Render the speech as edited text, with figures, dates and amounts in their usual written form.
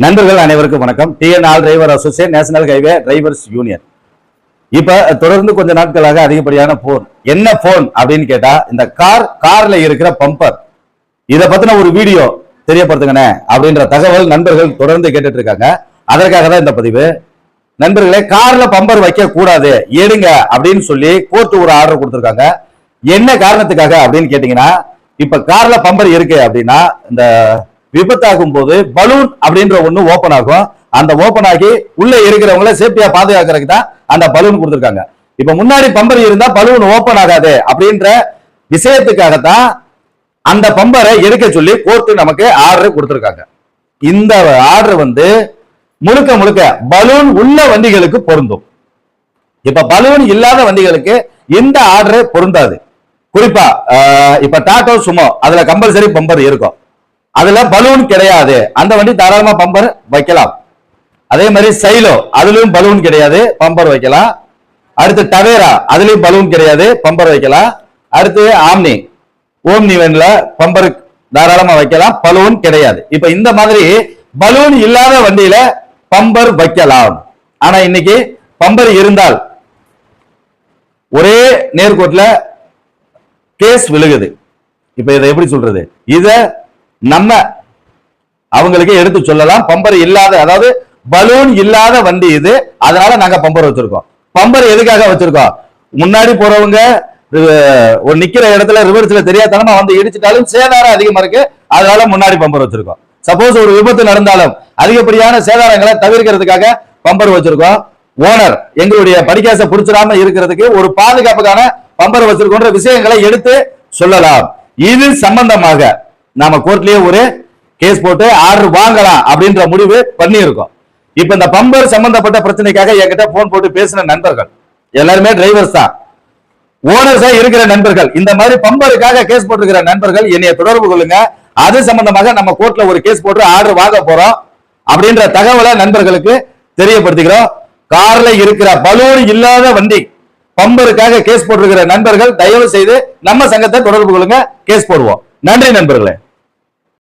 நண்பர்கள் அனைவருக்கும் வணக்கம். TNR driver associate, national highway drivers union. இப்ப தொடர்ந்து கொஞ்ச நாட்களாக அதிகப்படியான போன். என்ன போன் அப்படின்னு கேட்டா, இந்த கார்ல இருக்கிற பம்பர், இத பத்தின ஒரு வீடியோ தெரியப்படுத்துங்கண்ணே அப்படின்ற தகவல் நண்பர்கள் தொடர்ந்து கேட்டுட்டு இருக்காங்க. அதற்காக தான் இந்த பதிவு. நண்பர்களே, கார்ல பம்பர் வைக்க கூடாது, எடுங்க அப்படின்னு சொல்லி கோர்ட் ஒரு ஆர்டர் கொடுத்திருக்காங்க. என்ன காரணத்துக்காக அப்படின்னு கேட்டீங்கன்னா, இப்ப கார்ல பம்பர் இருக்கு அப்படின்னா, இந்த விபத்தாகும் போது பலூன் அப்படின்ற ஒண்ணு ஓபன் ஆகும். அந்த ஓபன் ஆகி உள்ள இருக்கிறவங்கள சேஃப்டியா பாதுகாக்கிறதுக்கு தான் அந்த பலூன் கொடுத்திருக்காங்க. இப்ப முன்னாடி பம்பர் இருந்தா பலூன் ஓபன் ஆகாது அப்படின்ற விஷயத்துக்காகத்தான் அந்த பம்பரை எடுக்க சொல்லி கோர்ட் நமக்கு ஆர்டர் கொடுத்திருக்காங்க. இந்த ஆர்டர் முழுக்க முழுக்க பலூன் உள்ள வண்டிகளுக்கு பொருந்தும். இப்ப பலூன் இல்லாத வண்டிகளுக்கு இந்த ஆர்டர் பொருந்தாது. குறிப்பா இப்ப டாடா சுமோ, அதுல கம்பல்சரி பம்பர் இருக்கும், அதுல பலூன் கிடையாது, அந்த வண்டி தாராளமா பம்பர் வைக்கலாம். அதே மாதிரி சைலோ, அதுலயும் பலூன் கிடையாது, பம்பர் வைக்கலாம். அடுத்து டவேரா, அதுலயும் பலூன் கிடையாது, பம்பர் வைக்கலாம். அடுத்து ஆம்னி, ஓம்னி வேன்ல பம்பர் தாராளமா வைக்கலாம், பலூன் கிடையாது. இப்ப இந்த மாதிரி பலூன் இல்லாத வண்டியில பம்பர் வைக்கலாம். ஆனா இன்னைக்கு பம்பர் இருந்தால் ஒரே நேர்கோட்ல கேஸ் விழுகுது. இப்ப இதை எப்படி சொல்றது? இத நம்ம அவங்களுக்கு எடுத்து சொல்லலாம். பம்பர் இல்லாத, அதாவது பலூன் இல்லாத வண்டி இது, அதனால நாங்க பம்பர் வச்சிருக்கோம். பம்பர் எதுக்காக வச்சிருக்கோம்? முன்னாடி போறவங்க ஒரு நிக்கிற இடத்துல ரிவர்ஸ்ல தெரியாதனமா இடிச்சிட்டாலும் சேதாரம் அதிகமா இருக்கு, அதனால முன்னாடி பம்பர் வச்சிருக்கோம். சப்போஸ் ஒரு விபத்து நடந்தாலும் அதிகப்படியான சேதாரங்களை தவிர்க்கிறதுக்காக பம்பர் வச்சிருக்கோம். ஓனர் எங்களுடைய படிக்காசை புடிச்சிடாம இருக்கிறதுக்கு ஒரு பாதுகாப்புக்கான பம்பர் வச்சிருக்கோன்ற விஷயங்களை எடுத்து சொல்லலாம். இது சம்பந்தமாக நாம கோர்ட்லயே ஒரு கேஸ் போட்டு ஆர்டர் வாங்கலாம் அப்படின்ற முடிவு பண்ணி இருக்கோம். இப்ப இந்த பம்பர் சம்பந்தப்பட்ட பிரச்சனைக்காக என்கிட்ட போன் போட்டு பேசின நண்பர்கள் எல்லாருமே டிரைவர்ஸ் தான், ஓனர்ஸா இருக்கிற நண்பர்கள். இந்த மாதிரி பம்பருக்காக கேஸ் போட்டிருக்கிற நண்பர்கள் என்னைய தொடர்பு கொள்ளுங்க. அது சம்பந்தமாக நம்ம கோர்ட்ல ஒரு கேஸ் போட்டு ஆர்டர் வாங்க போறோம் அப்படின்ற தகவலை நண்பர்களுக்கு தெரியப்படுத்திக்கிறோம். கார்ல இருக்கிற பலூன் இல்லாத வண்டி பம்பருக்காக கேஸ் போட்டிருக்கிற நண்பர்கள் தயவு செய்து நம்ம சங்கத்தை தொடர்பு கொள்ளுங்க, கேஸ் போடுவோம். நன்றி நண்பர்களே.